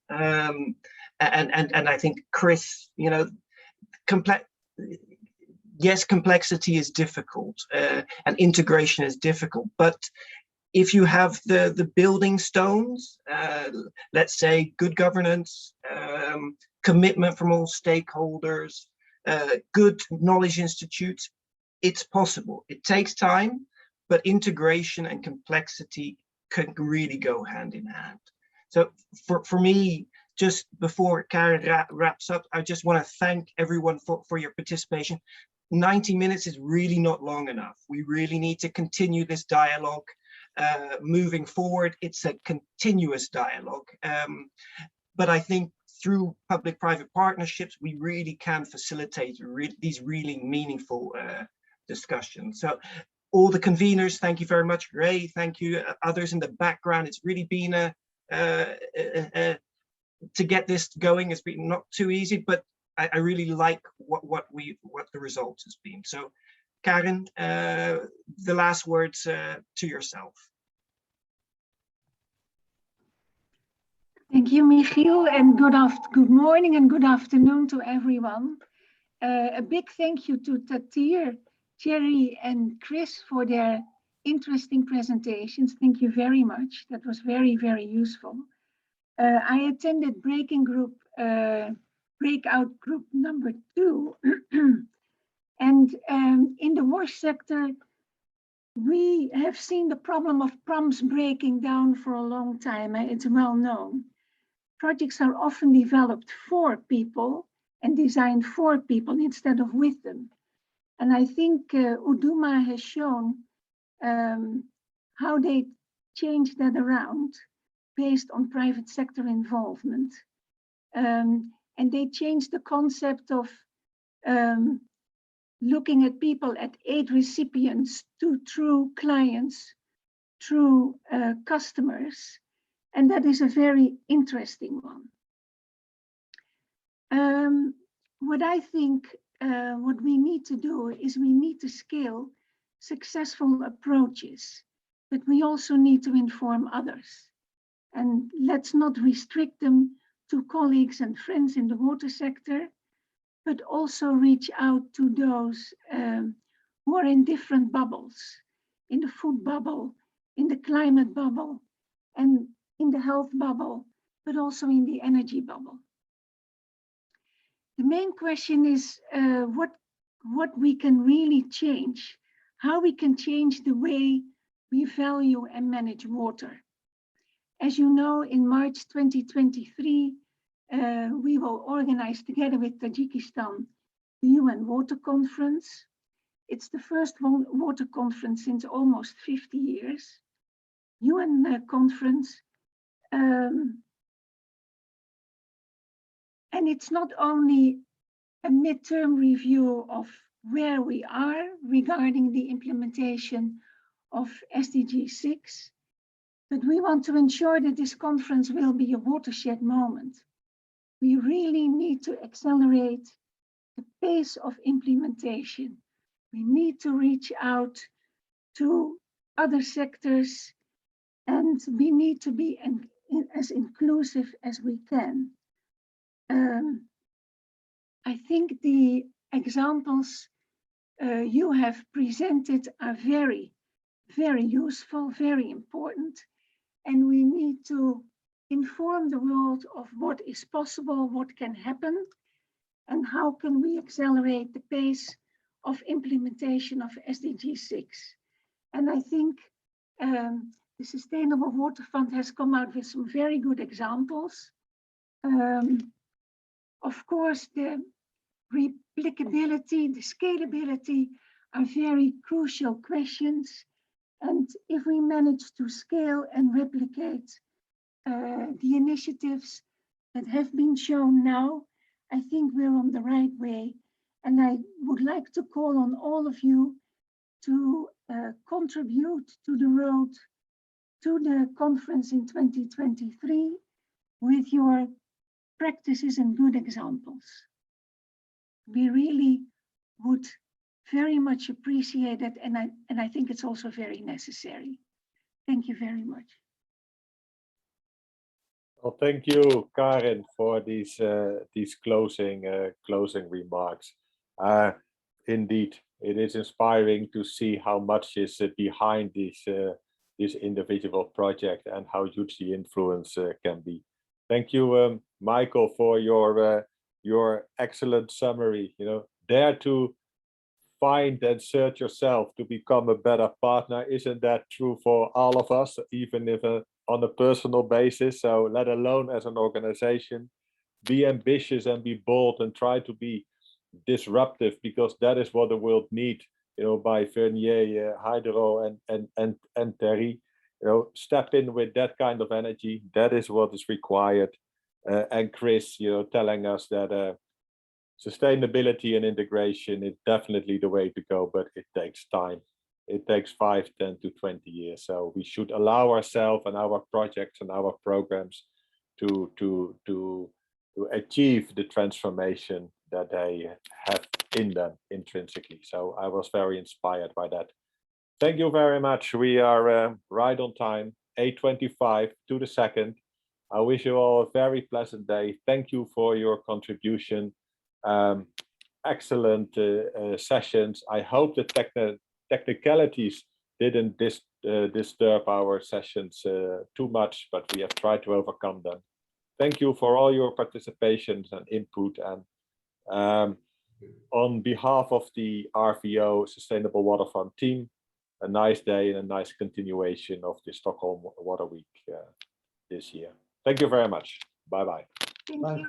And I think Chris, complexity is difficult, and integration is difficult, but if you have the building stones, let's say good governance, commitment from all stakeholders, good knowledge institutes. It's possible. It takes time, but integration and complexity can really go hand in hand. So for me, just before Karen wraps up, I just want to thank everyone for your participation. 90 minutes is really not long enough. We really need to continue this dialogue moving forward. It's a continuous dialogue. But I think through public-private partnerships, we really can facilitate these really meaningful discussions. So all the conveners, thank you very much. Ray, thank you. Others in the background. It's really been to get this going. It's been not too easy, but I really like what the result has been. So Karen, the last words to yourself. Thank you, Michiel, and good morning and good afternoon to everyone. A big thank you to Tatir, Thierry, and Chris for their interesting presentations. Thank you very much. That was very, very useful. I attended breakout group number 2. And in the wash sector, we have seen the problem of pumps breaking down for a long time. It's well known. Projects are often developed for people and designed for people instead of with them. And I think Uduma has shown how they changed that around based on private sector involvement. And they changed the concept of looking at people at aid recipients to true clients, true customers. And that is a very interesting one. What I think what we need to do is we need to scale successful approaches, but we also need to inform others. And let's not restrict them to colleagues and friends in the water sector, but also reach out to those who are in different bubbles, in the food bubble, in the climate bubble, and in the health bubble, but also in the energy bubble. The main question is what we can really change, how we can change the way we value and manage water. As you know, in March 2023, we will organize together with Tajikistan the UN Water Conference. It's the first water conference since almost 50 years. UN conference. And it's not only a midterm review of where we are regarding the implementation of SDG 6, but we want to ensure that this conference will be a watershed moment. We really need to accelerate the pace of implementation. We need to reach out to other sectors, and we need to be as inclusive as we can. I think the examples you have presented are very, very useful, very important, and we need to inform the world of what is possible, what can happen, and how can we accelerate the pace of implementation of SDG 6. And I think the Sustainable Water Fund has come out with some very good examples. Of course, the replicability, the scalability are very crucial questions. And if we manage to scale and replicate the initiatives that have been shown now, I think we're on the right way. And I would like to call on all of you to contribute to the road to the conference in 2023 with your practices and good examples. We really would very much appreciate it, and I think it's also very necessary. Thank you very much. Well, thank you, Karen, for these closing remarks. Indeed, it is inspiring to see how much is behind this individual project and how huge the influence can be. Thank you, Michael, for your excellent summary. You know, dare to find and search yourself to become a better partner. Isn't that true for all of us, even if on a personal basis? So let alone as an organization, be ambitious and be bold and try to be disruptive, because that is what the world needs. You know, by Vanier, Hydro, and Terry. You know, step in with that kind of energy. That is what is required. And Chris, you know, telling us that sustainability and integration is definitely the way to go, but it takes time. It takes 5, 10 to 20 years. So we should allow ourselves and our projects and our programs to achieve the transformation that they have in them intrinsically. So I was very inspired by that. Thank you very much. We are right on time, 8:25 to the second. I wish you all a very pleasant day. Thank you for your contribution. Excellent sessions. I hope the technicalities didn't disturb our sessions too much, but we have tried to overcome them. Thank you for all your participations and input. And on behalf of the RVO Sustainable Water Fund team, a nice day and a nice continuation of the Stockholm Water Week this year. Thank you very much. Bye-bye. Thank you.